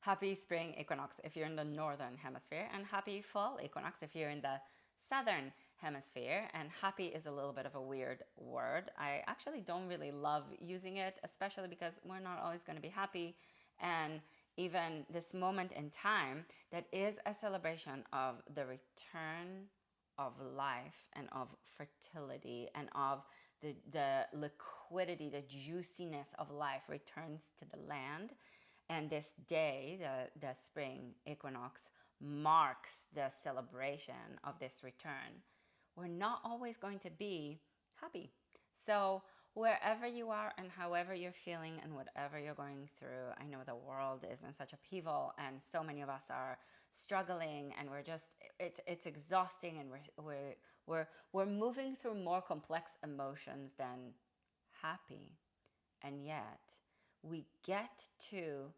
Happy spring equinox if you're in the northern hemisphere, and happy fall equinox if you're in the southern hemisphere. And happy is a little bit of a weird word. I actually don't really love using it, especially because we're not always going to be happy. And even this moment in time that is a celebration of the return of life and of fertility and of the liquidity, the juiciness of life returns to the land. And this day, the spring equinox, marks the celebration of this return. We're not always going to be happy. So wherever you are and however you're feeling and whatever you're going through, I know the world is in such upheaval and so many of us are struggling, and we're just it's exhausting, and we're moving through more complex emotions than happy. And yet we get to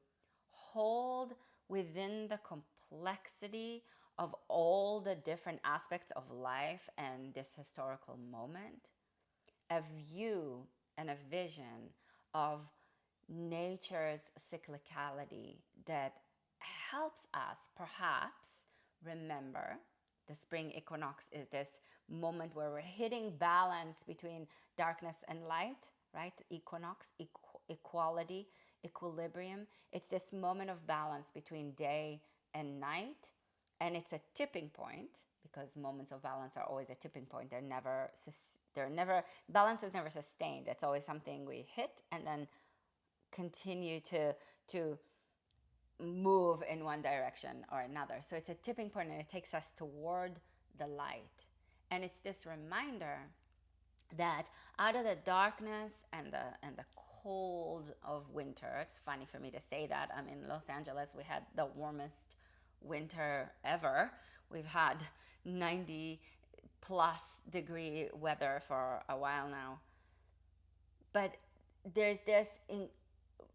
hold within the complexity of all the different aspects of life and this historical moment a view and a vision of nature's cyclicality that helps us perhaps remember the spring equinox is this moment where we're hitting balance between darkness and light, right? Equinox, equality, equilibrium. It's this moment of balance between day and night. And it's a tipping point because moments of balance are always a tipping point. Balance is never sustained. It's always something we hit and then continue to move in one direction or another. So it's a tipping point, and it takes us toward the light. And it's this reminder that out of the darkness and the cold of winter, it's funny for me to say that. I'm in Los Angeles. We had the warmest winter ever. We've had 90 plus degree weather for a while now. But there's this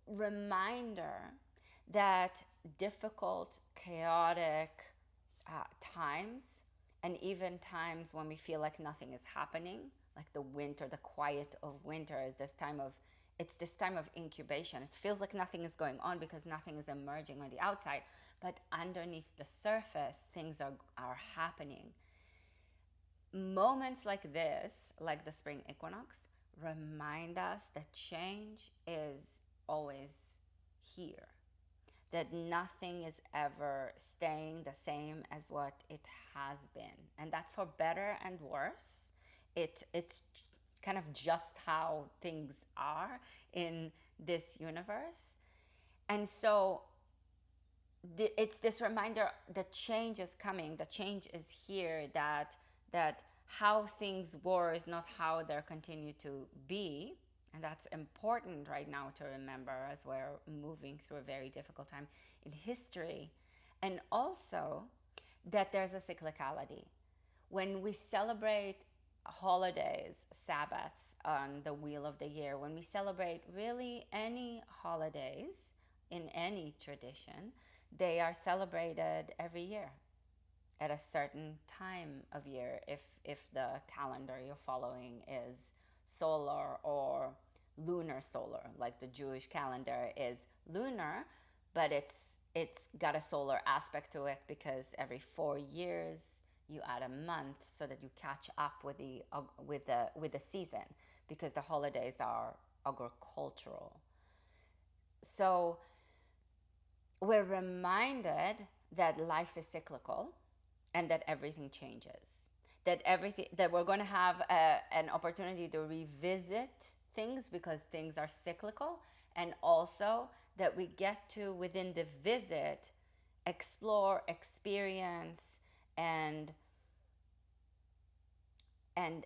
reminder that difficult, chaotic times, and even times when we feel like nothing is happening, like the winter, the quiet of winter is this time of incubation. It feels like nothing is going on because nothing is emerging on the outside, but underneath the surface, things are happening. Moments like this, like the spring equinox, remind us that change is always here, that nothing is ever staying the same as what it has been. And that's for better and worse. It's kind of just how things are in this universe. And so it's this reminder that change is coming, that change is here, that how things were is not how they're continue to be. And that's important right now to remember as we're moving through a very difficult time in history. And also that there's a cyclicality. When we celebrate holidays, Sabbaths on the wheel of the year, when we celebrate really any holidays in any tradition, they are celebrated every year at a certain time of year. If the calendar you're following is solar or lunar solar, like the Jewish calendar is lunar, but it's got a solar aspect to it because every 4 years you add a month so that you catch up with the season, because the holidays are agricultural. So we're reminded that life is cyclical and that everything changes, that we're going to have an opportunity to revisit things because things are cyclical, and also that we get to, within the visit, explore, experience, and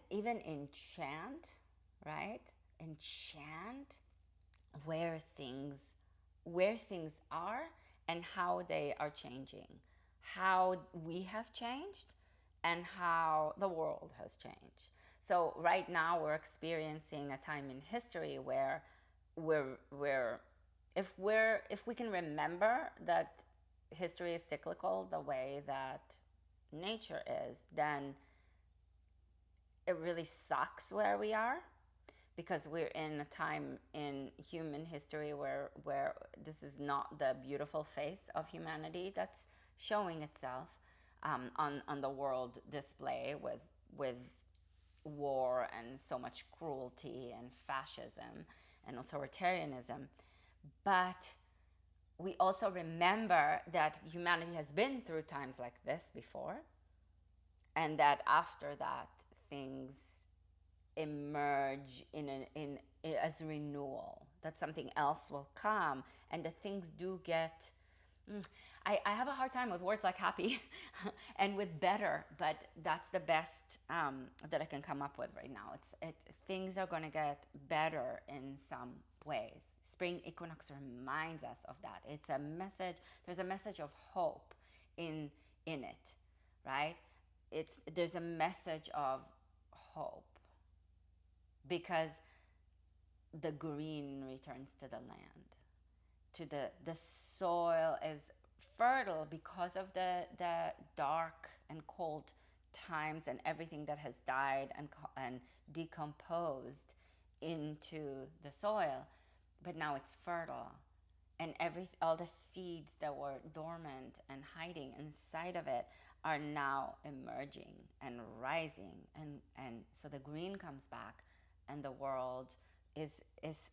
even enchant, right? Enchant where things are and how they are changing, how we have changed, and how the world has changed. So right now we're experiencing a time in history where if we can remember that history is cyclical the way that nature is, then it really sucks where we are, because we're in a time in human history where this is not the beautiful face of humanity that's showing itself on the world display with war and so much cruelty and fascism and authoritarianism. But we also remember that humanity has been through times like this before, and that after that things emerge in as renewal, that something else will come, and that things do get I have a hard time with words like happy and with better, but that's the best that I can come up with right now. Things are going to get better in some ways. Spring Equinox reminds us of that. It's a message. There's a message of hope in it, right? There's a message of hope because the green returns to the land. The soil is fertile because of the dark and cold times and everything that has died and decomposed into the soil, but now it's fertile, and all the seeds that were dormant and hiding inside of it are now emerging and rising, and so the green comes back, and the world is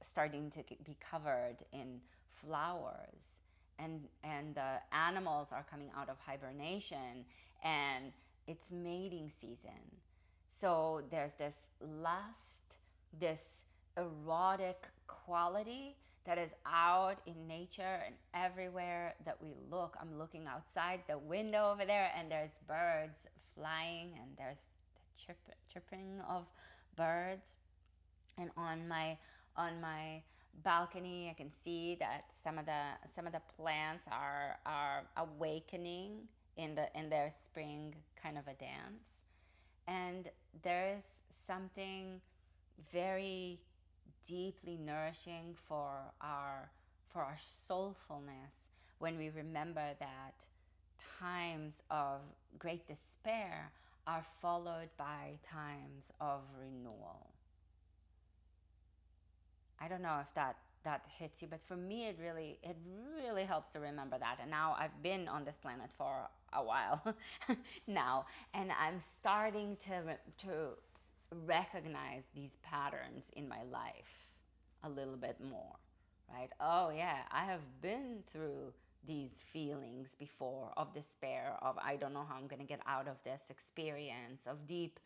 starting to be covered in flowers, and the animals are coming out of hibernation, and it's mating season. So there's this lust, this erotic quality that is out in nature and everywhere that we look. I'm looking outside the window over there, and there's birds flying, and there's the chirping of birds. And on my balcony, I can see that some of the plants are awakening in their spring kind of a dance, and there's something very deeply nourishing for our soulfulness when we remember that times of great despair are followed by times of renewal. I don't know if that hits you, but for me it really helps to remember that. And now I've been on this planet for a while now, and I'm starting to recognize these patterns in my life a little bit more, right? Oh yeah, I have been through these feelings before of despair, of I don't know how I'm going to get out of this experience, of deep,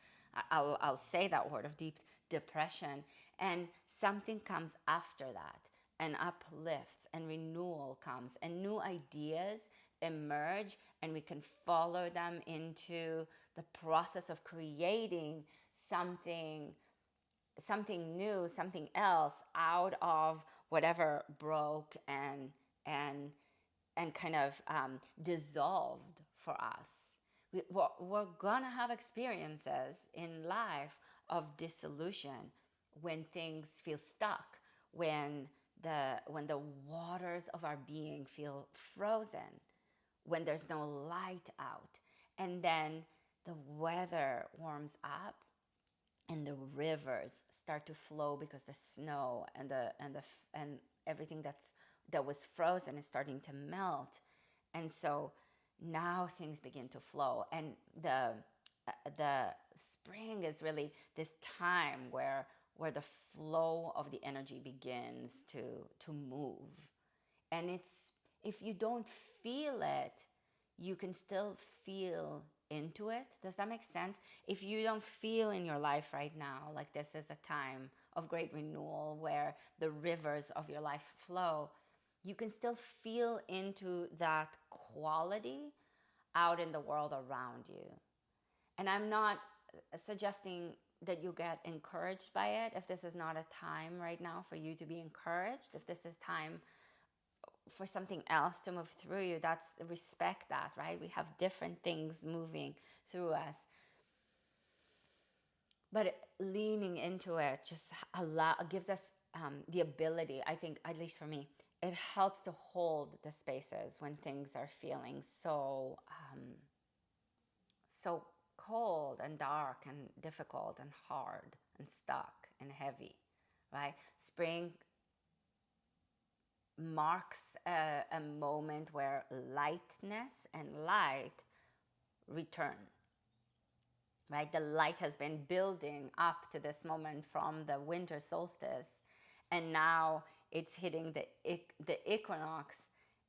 I'll say that word, of deep depression, and something comes after that and uplifts, and renewal comes, and new ideas emerge, and we can follow them into the process of creating something new, something else out of whatever broke and kind of dissolved for us. We're gonna have experiences in life of dissolution, when things feel stuck, when the waters of our being feel frozen, when there's no light out, and then the weather warms up and the rivers start to flow because the snow and everything that was frozen is starting to melt, and so now things begin to flow, and the spring is really this time where the flow of the energy begins to move, and if you don't feel it, you can still feel into it. Does that make sense? If you don't feel in your life right now like this is a time of great renewal where the rivers of your life flow, you can still feel into that quality out in the world around you. And I'm not suggesting that you get encouraged by it. If this is not a time right now for you to be encouraged, if this is time for something else to move through you, that's respect that, right? We have different things moving through us, but leaning into it just gives us the ability, I think, at least for me, it helps to hold the spaces when things are feeling so cold and dark and difficult and hard and stuck and heavy. right? Spring marks a moment where lightness and light return, right? The light has been building up to this moment from the winter solstice, and now it's hitting the equinox,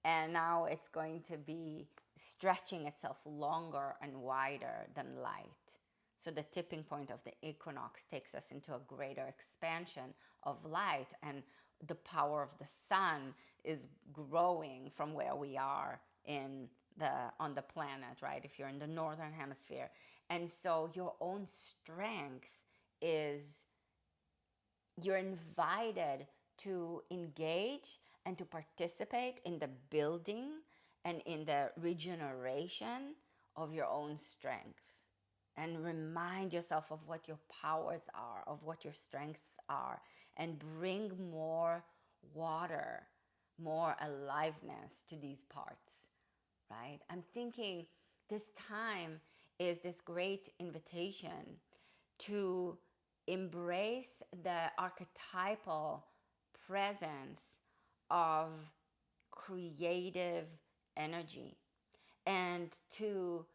and now it's going to be stretching itself longer and wider than light. So the tipping point of the equinox takes us into a greater expansion of light, and the power of the sun is growing from where we are on the planet, right? If you're in the northern hemisphere. And so your own strength is, you're invited to engage and to participate in the building and in the regeneration of your own strength. And remind yourself of what your powers are, of what your strengths are, and bring more water, more aliveness to these parts, right? I'm thinking this time is this great invitation to embrace the archetypal presence of creative energy, and to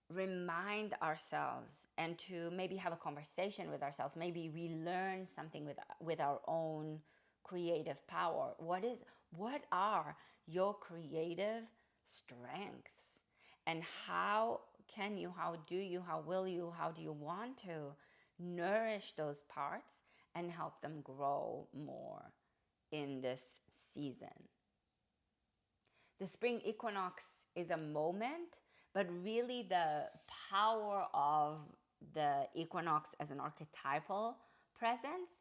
remind ourselves and to maybe have a conversation with ourselves. Maybe we learn something with our own creative power. What are your creative strengths, and how will you, how do you want to nourish those parts and help them grow more in this season? The spring equinox is a moment, but really the power of the equinox as an archetypal presence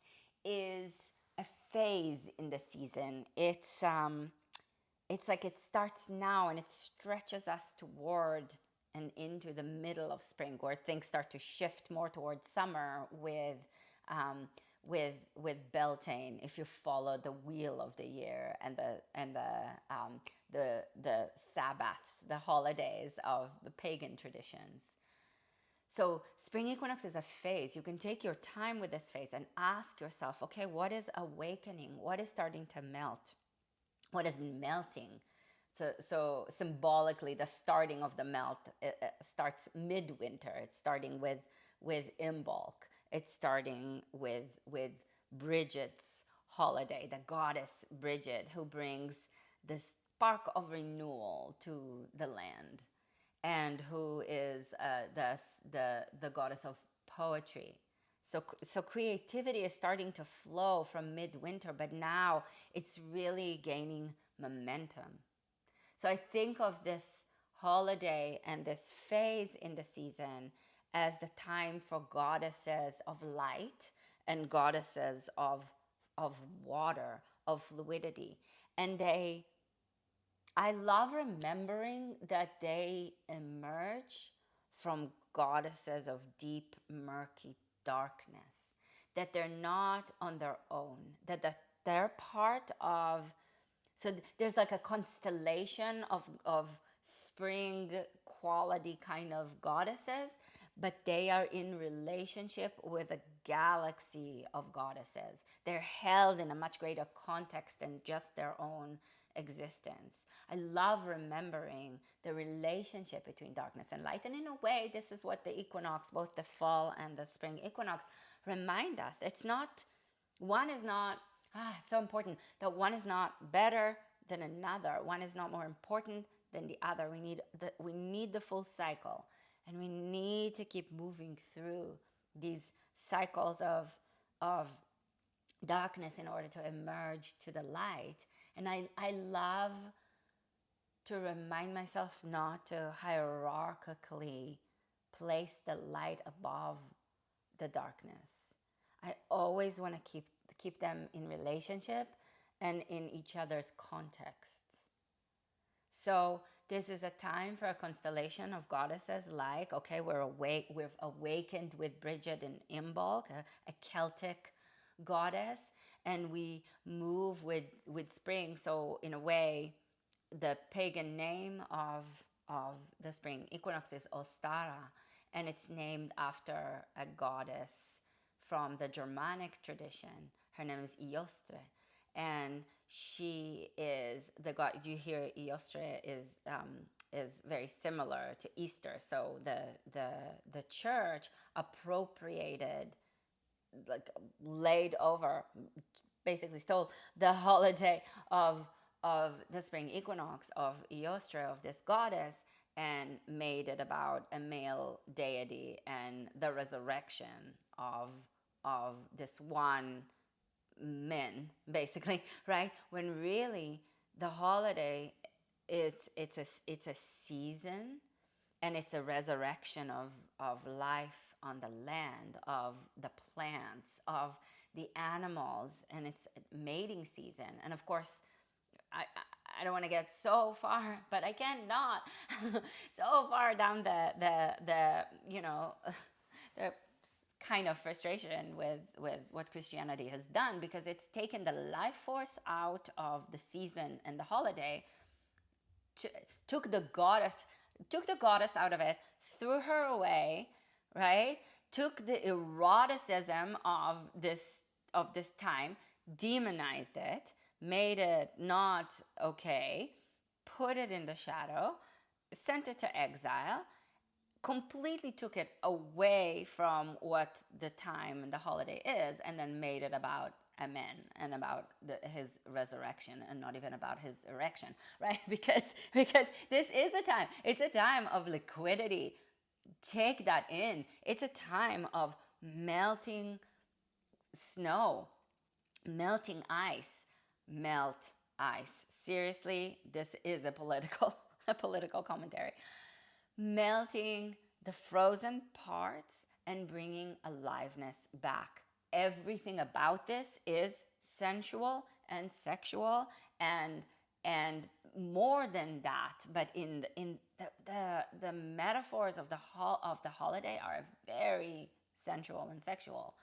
is a phase in the season. It's like it starts now and it stretches us toward and into the middle of spring, where things start to shift more towards summer with Beltane, if you follow the wheel of the year and the Sabbaths, the holidays of the pagan traditions. So spring equinox is a phase. You can take your time with this phase and ask yourself, okay, what is awakening? What is starting to melt? What has been melting? So symbolically, the starting of the melt starts midwinter. It's starting with Imbolc. It's starting with Bridget's holiday, the goddess Bridget, who brings this spark of renewal to the land, and who is the goddess of poetry. So creativity is starting to flow from midwinter, but now it's really gaining momentum. So I think of this holiday and this phase in the season as the time for goddesses of light and goddesses of water, of fluidity. And I love remembering that they emerge from goddesses of deep, murky darkness, that they're not on their own, that they're part of. So there's like a constellation of spring quality kind of goddesses, but they are in relationship with a galaxy of goddesses. They're held in a much greater context than just their own existence. I love remembering the relationship between darkness and light. And in a way, this is what the equinox, both the fall and the spring equinox, remind us. It's so important that one is not better than another. One is not more important than the other. We need the full cycle, and we need to keep moving through these cycles of darkness in order to emerge to the light. And I love to remind myself not to hierarchically place the light above the darkness. I always want to keep them in relationship and in each other's contexts. So this is a time for a constellation of goddesses like, okay, we've awakened with Bridget and Imbolc, a Celtic goddess, and we move with spring. So in a way, the pagan name of the spring equinox is Ostara, and it's named after a goddess from the Germanic tradition, Her name is Iostre, and she is the god. You hear Iostre is very similar to Easter. So the church appropriated, like laid over, basically stole the holiday of the spring equinox of Eostre, of this goddess, and made it about a male deity and the resurrection of this one man, basically, right? When really the holiday it's a season, and it's a resurrection of life on the land, of the plants, of the animals, and it's mating season. And of course, I don't want to get so far, but I cannot so far down the the kind of frustration with what Christianity has done, because it's taken the life force out of the season and the holiday, took the goddess out of it, threw her away, right? Took the eroticism of this time, demonized it, made it not okay, put it in the shadow, sent it to exile, completely took it away from what the time and the holiday is, and then made it about a man and about his resurrection, and not even about his erection, right? Because this is a time, it's a time of liquidity. Take that in. It's a time of melting snow, melting ice, melt ice. Seriously, this is a political a political commentary. Melting the frozen parts and bringing aliveness back. Everything about this is sensual and sexual, and more than that. But in the metaphors of the holiday are very sensual and sexual.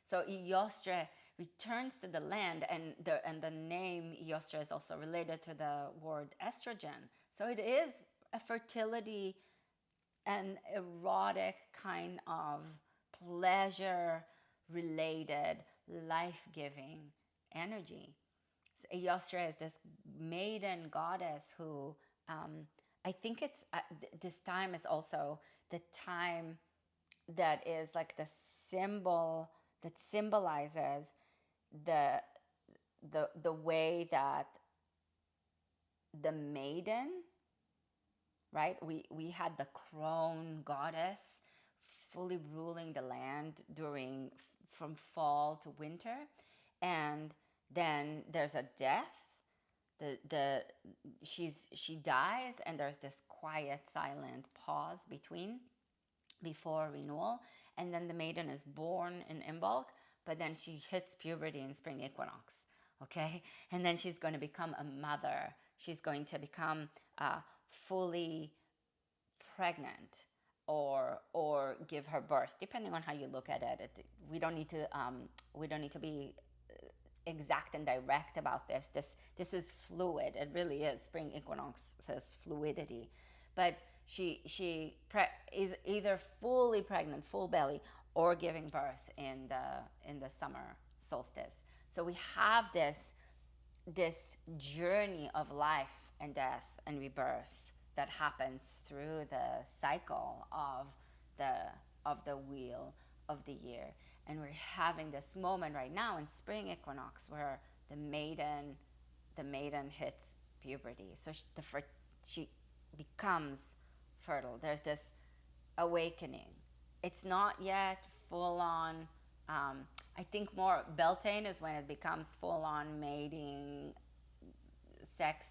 So Iostre returns to the land, and the name Iostre is also related to the word estrogen. So it is a fertility and erotic kind of pleasure related, life-giving energy. So Iostre is this maiden goddess who, I think it's this time is also the time that is like the symbol that symbolizes the way that the maiden, right? We had the crone goddess fully ruling the land during from fall to winter, and then there's a death. She dies, and there's this quiet, silent pause before renewal, and then the maiden is born in Imbolc, but then she hits puberty in spring equinox, okay? And then she's going to become a mother. She's going to become fully pregnant, or give her birth, depending on how you look at it. We don't need to be exact and direct about this. This is fluid. It really is. Spring equinox says fluidity, but she is either fully pregnant, full belly, or giving birth in the summer solstice. So we have this journey of life and death and rebirth that happens through the cycle of the wheel of the year. And we're having this moment right now in spring equinox where the maiden hits puberty. So she becomes fertile. There's this awakening. It's not yet full on. I think more Beltane is when it becomes full on mating, sex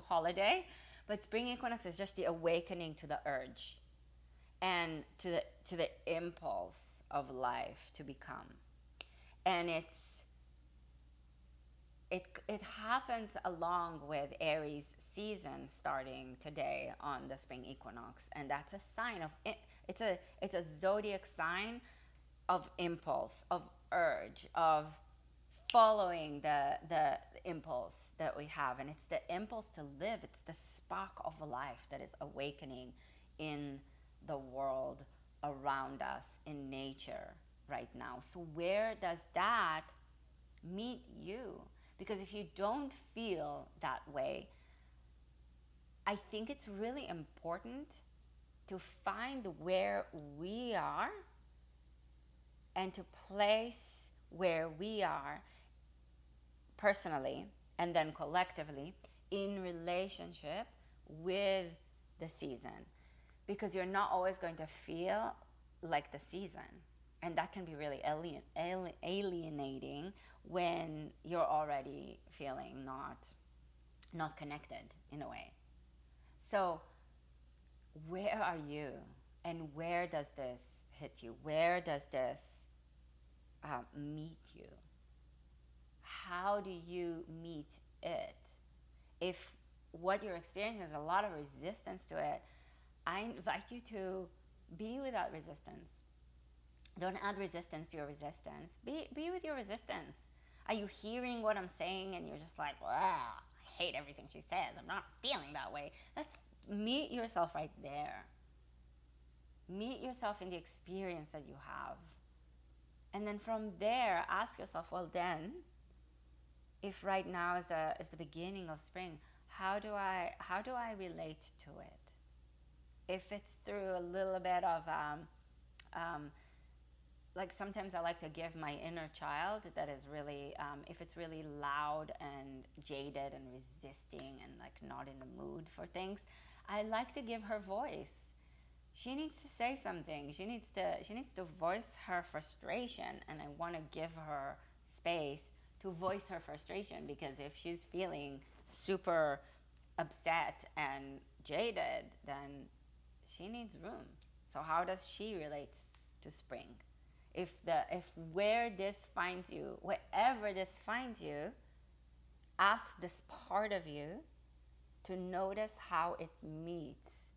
holiday. But spring equinox is just the awakening to the urge and to the impulse of life to become. And it happens along with Aries season starting today on the spring equinox, and that's a sign of it. It's a zodiac sign of impulse, of urge, of following the impulse that we have. And it's the impulse to live. It's the spark of life that is awakening in the world around us, in nature right now. So where does that meet you. Because if you don't feel that way, I think it's really important to find where we are and to place where we are personally and then collectively in relationship with the season, because you're not always going to feel like the season, and that can be really alienating when you're already feeling not connected in a way. So where are you, and where does this hit you? Where does this meet you? How do you meet it? If what you're experiencing is a lot of resistance to it, I invite you to be without resistance. Don't add resistance to your resistance. Be with your resistance. Are you hearing what I'm saying and you're just like, I hate everything she says, I'm not feeling that way? Let's meet yourself right there. Meet yourself in the experience that you have. And then from there, ask yourself, well then, if right now is the beginning of spring, how do I relate to it? If it's through a little bit of like sometimes I like to give my inner child that is really if it's really loud and jaded and resisting and like not in the mood for things, I like to give her voice. She needs to say something. She needs to voice her frustration, and I want to give her space to voice her frustration, because if she's feeling super upset and jaded, then she needs room. So how does she relate to spring? If where this finds you, wherever this finds you, ask this part of you to notice how it meets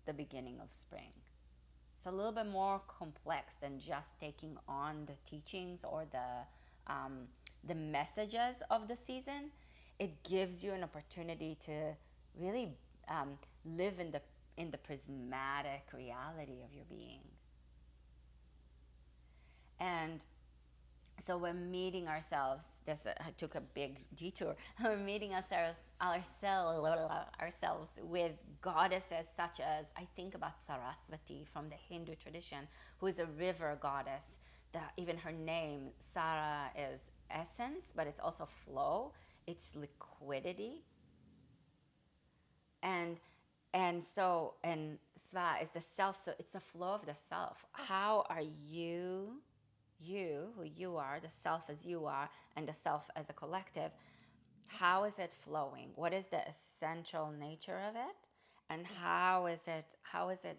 the beginning of spring. It's a little bit more complex than just taking on the teachings or the messages of the season. It gives you an opportunity to really live in the prismatic reality of your being. And so we're meeting ourselves. This I took a big detour. We're meeting ourselves with goddesses such as, I think about Saraswati from the Hindu tradition, who is a river goddess. Even her name, Sara, is essence, but it's also flow. It's liquidity. And Sva is the self. So it's a flow of the self. How are you, who you are, the self as you are, and the self as a collective, how is it flowing? What is the essential nature of it? And how is it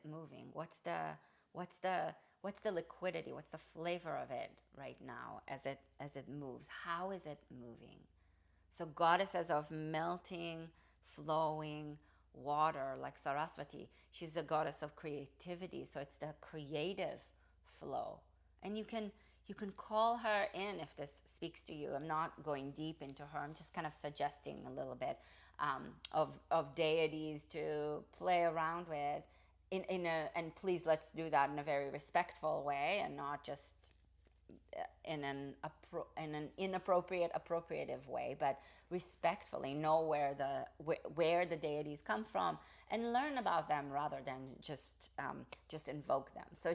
moving? What's the liquidity? What's the flavor of it right now as it moves? How is it moving? So goddesses of melting, flowing water, like Saraswati, she's a goddess of creativity. So it's the creative flow. And you can call her in if this speaks to you. I'm not going deep into her. I'm just kind of suggesting a little bit of deities to play around with. And please, let's do that in a very respectful way, and not just in an appropriative way, but respectfully. Know where the deities come from and learn about them rather than just invoke them. So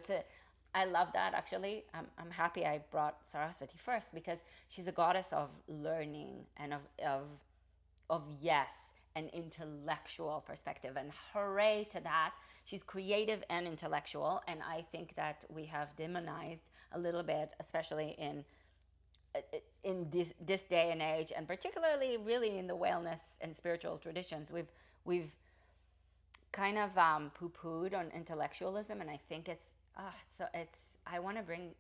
I love that, actually. I'm happy I brought Saraswati first, because she's a goddess of learning and of yes, an intellectual perspective. And hooray to that. She's creative and intellectual. And I think that we have demonized a little bit, especially in this day and age, and particularly really in the wellness and spiritual traditions. We've kind of poo-pooed on intellectualism, and I think I want to bring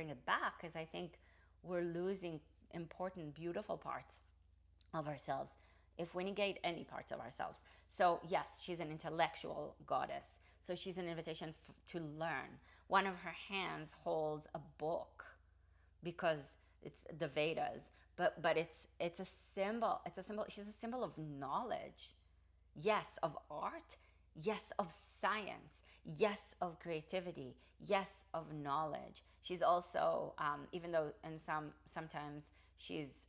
it back, because I think we're losing important, beautiful parts of ourselves if we negate any parts of ourselves. So yes, she's an intellectual goddess. So she's an invitation to learn. One of her hands holds a book, because it's the Vedas, but it's a symbol. It's a symbol. She's a symbol of knowledge. Yes, of art. Yes, of science. Yes, of creativity. Yes, of knowledge. She's also, even though sometimes She's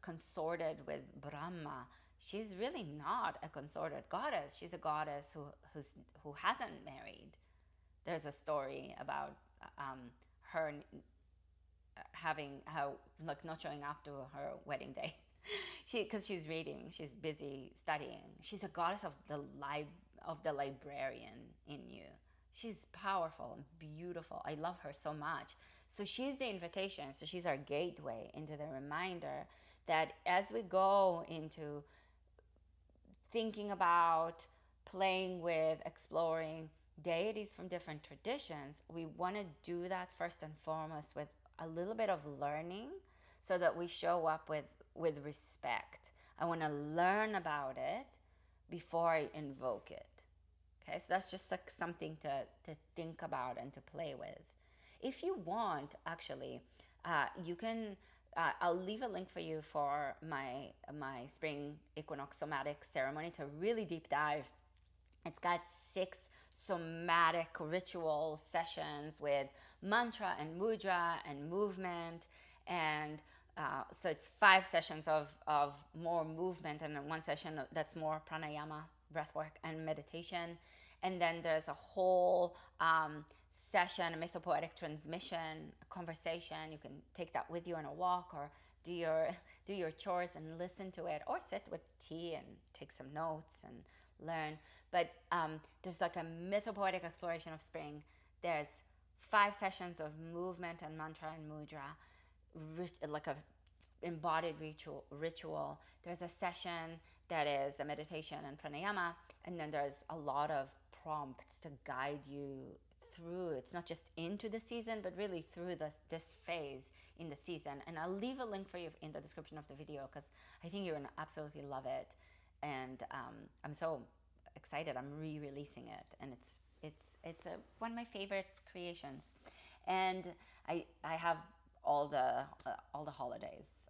consorted with Brahma. She's really not a consorted goddess. She's a goddess who hasn't married. There's a story about her having how like not showing up to her wedding day. Because she's reading, she's busy studying. She's a goddess of the librarian in you. She's powerful and beautiful. I love her so much. So she's the invitation. So she's our gateway into the reminder that as we go into thinking about, playing with, exploring deities from different traditions, we want to do that first and foremost with a little bit of learning so that we show up with respect. I want to learn about it before I invoke it. Okay, so that's just like something to think about and to play with. If you want, actually, you can. I'll leave a link for you for my Spring Equinox somatic ceremony. It's a really deep dive. It's got 6 somatic ritual sessions with mantra and mudra and movement. And so it's 5 sessions of more movement, and then 1 session that's more pranayama, breathwork, and meditation. And then there's a whole session, a mythopoetic transmission, a conversation. You can take that with you on a walk, or do your chores and listen to it, or sit with tea and take some notes and learn. But there's like a mythopoetic exploration of spring. There's 5 sessions of movement and mantra and mudra, like a embodied ritual. There's a session that is a meditation and pranayama, and then there's a lot of prompts to guide you through. It's not just into the season, but really through this phase in the season. And I'll leave a link for you in the description of the video, because I think you're gonna absolutely love it. And I'm so excited. I'm re-releasing it, and it's one of my favorite creations. And I have all the holidays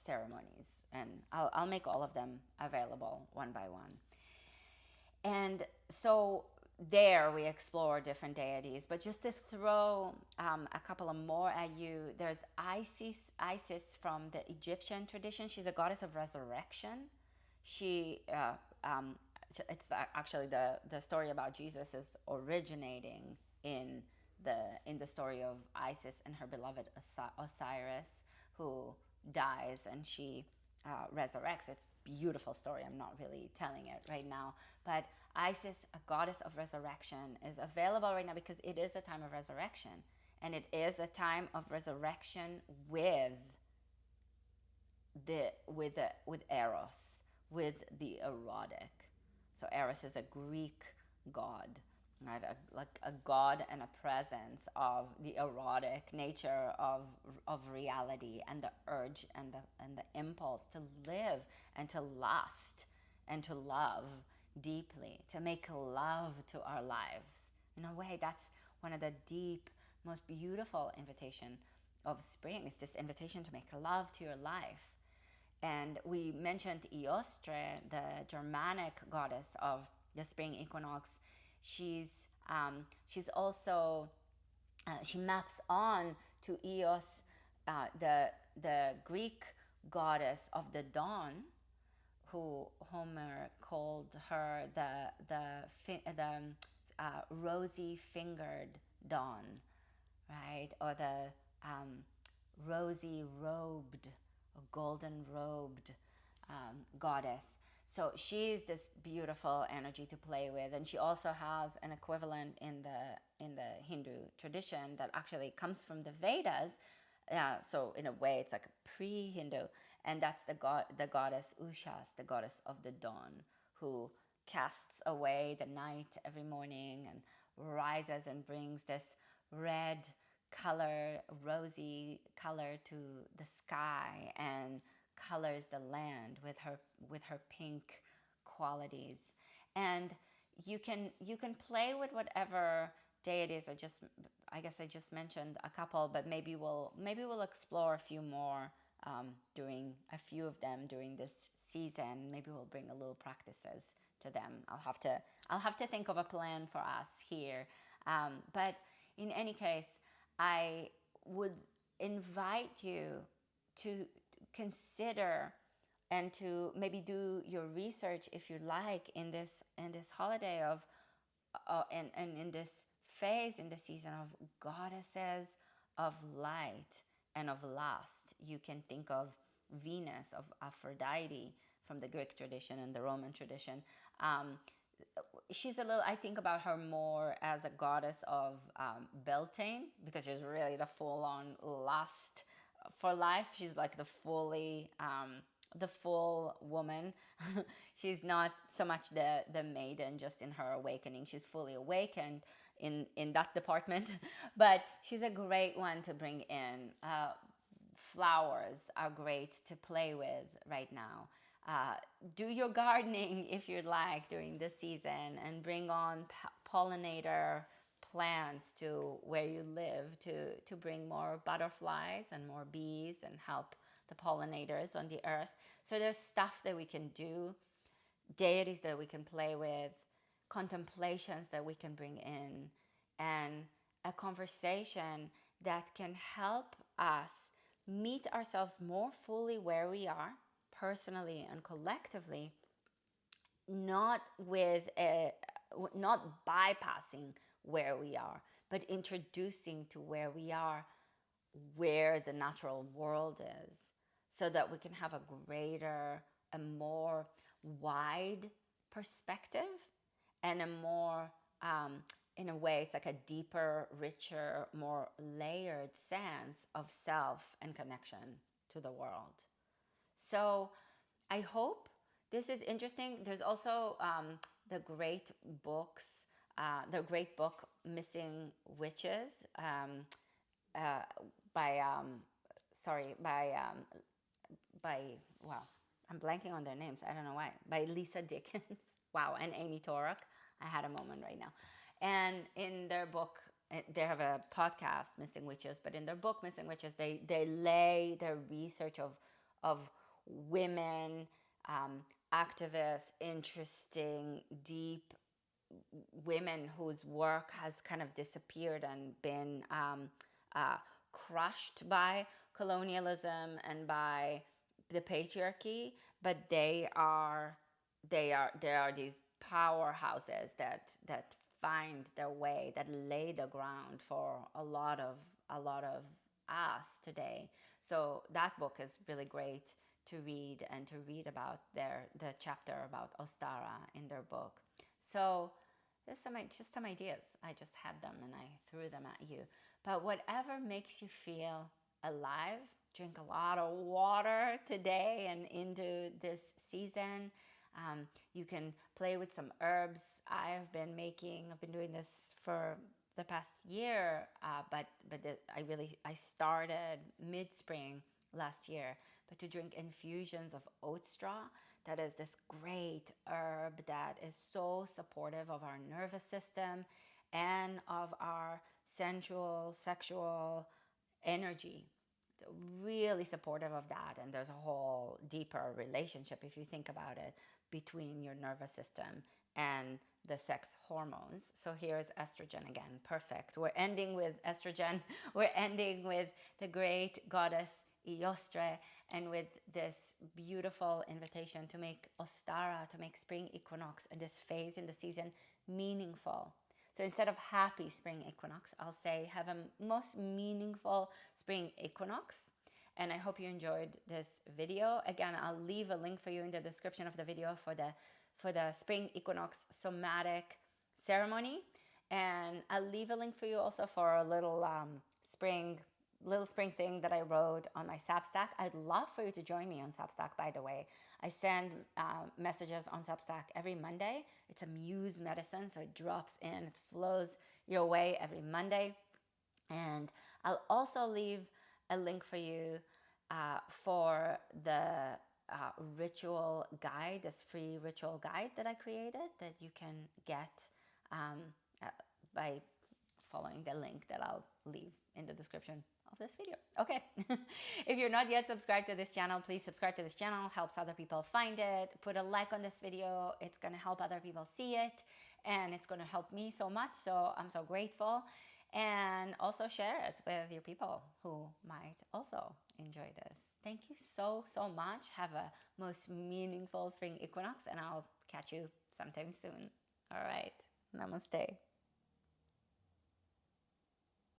ceremonies, and I'll make all of them available one by one. And so there we explore different deities. But just to throw a couple of more at you, there's Isis from the Egyptian tradition. She's a goddess of resurrection. She it's actually the story about Jesus is originating in the story of Isis and her beloved Osiris, who dies and she resurrects. It's a beautiful story. I'm not really telling it right now, but Isis, a goddess of resurrection, is available right now because it is a time of resurrection, and it is a time of resurrection with Eros, with the erotic. So Eros is a Greek god, right? Like a god and a presence of the erotic nature of reality, and the urge and the impulse to live and to lust and to love deeply, to make love to our lives. In a way, that's one of the deep, most beautiful invitation of spring, is this invitation to make love to your life. And we mentioned Eostre, the Germanic goddess of the spring equinox. She's also she maps on to Eos, the Greek goddess of the dawn, who Homer called her the rosy fingered dawn, right? Or the rosy robed, golden robed goddess. So she's this beautiful energy to play with, and she also has an equivalent in the Hindu tradition that actually comes from the Vedas. So in a way, it's like a pre-Hindu, and that's the goddess Ushas, the goddess of the dawn, who casts away the night every morning and rises and brings this red color, rosy color to the sky, and colors the land with her pink qualities. And you can play with whatever deities. I guess I just mentioned a couple, but maybe we'll explore a few more during a few of them during this season. Maybe we'll bring a little practices to them. I'll have to think of a plan for us here. But in any case, I would invite you to consider and to maybe do your research, if you like, in this holiday of and in this phase, in the season of goddesses of light and of lust. You can think of Venus, of Aphrodite, from the Greek tradition and the Roman tradition. She's a little, I think about her more as a goddess of Beltane, because she's really the full-on lust for life. She's like the full woman. She's not so much the maiden, just in her awakening. She's fully awakened in that department. But she's a great one to bring in. Flowers are great to play with right now. Do your gardening if you'd like during this season, and bring on pollinator plants to where you live to bring more butterflies and more bees and help the pollinators on the earth. So there's stuff that we can do, deities that we can play with, contemplations that we can bring in, and a conversation that can help us meet ourselves more fully where we are, personally and collectively, not bypassing where we are, but introducing to where we are, where the natural world is, so that we can have a greater, a more wide perspective, and a more, in a way, it's like a deeper, richer, more layered sense of self and connection to the world. So I hope this is interesting. There's also the great books, the great book Missing Witches, by well, I'm blanking on their names. I don't know why. By Lisa Dickens. Wow, and Amy Torok. I had a moment right now. And in their book, they have a podcast, Missing Witches, but in their book, Missing Witches, they lay their research of women, activists, interesting, deep women whose work has kind of disappeared and been crushed by colonialism and by the patriarchy, but there are these powerhouses that find their way, that lay the ground for a lot of us today. So that book is really great to read, and to read about the chapter about Ostara in their book. So there's just some ideas. I just had them and I threw them at you. But whatever makes you feel alive, drink a lot of water today and into this season. You can play with some herbs. I've been doing this for the past year, but I started mid-spring last year. But to drink infusions of oat straw, that is this great herb that is so supportive of our nervous system and of our sensual, sexual energy. Really supportive of that, and there's a whole deeper relationship, if you think about it, between your nervous system and the sex hormones. So here's estrogen again. Perfect. We're ending with estrogen. We're ending with the great goddess Iostre, and with this beautiful invitation to make Ostara, to make Spring Equinox and this phase in the season meaningful. So instead of happy Spring Equinox, I'll say have a most meaningful Spring Equinox. And I hope you enjoyed this video. Again, I'll leave a link for you in the description of the video for the Spring Equinox somatic ceremony. And I'll leave a link for you also for a little spring thing that I wrote on my Substack. I'd love for you to join me on Substack, by the way. I send messages on Substack every Monday. It's a muse medicine, so it drops in, it flows your way every Monday. And I'll also leave a link for you for the ritual guide, this free ritual guide that I created that you can get by following the link that I'll leave in the description of this video. Okay. If you're not yet subscribed to this channel, please subscribe to this channel. Helps other people find it. Put a like on this video. It's going to help other people see it, and it's going to help me so much. So I'm so grateful. and also share it with your people who might also enjoy this. Thank you so, so much. Have a most meaningful spring equinox, and I'll catch you sometime soon. All right. Namaste.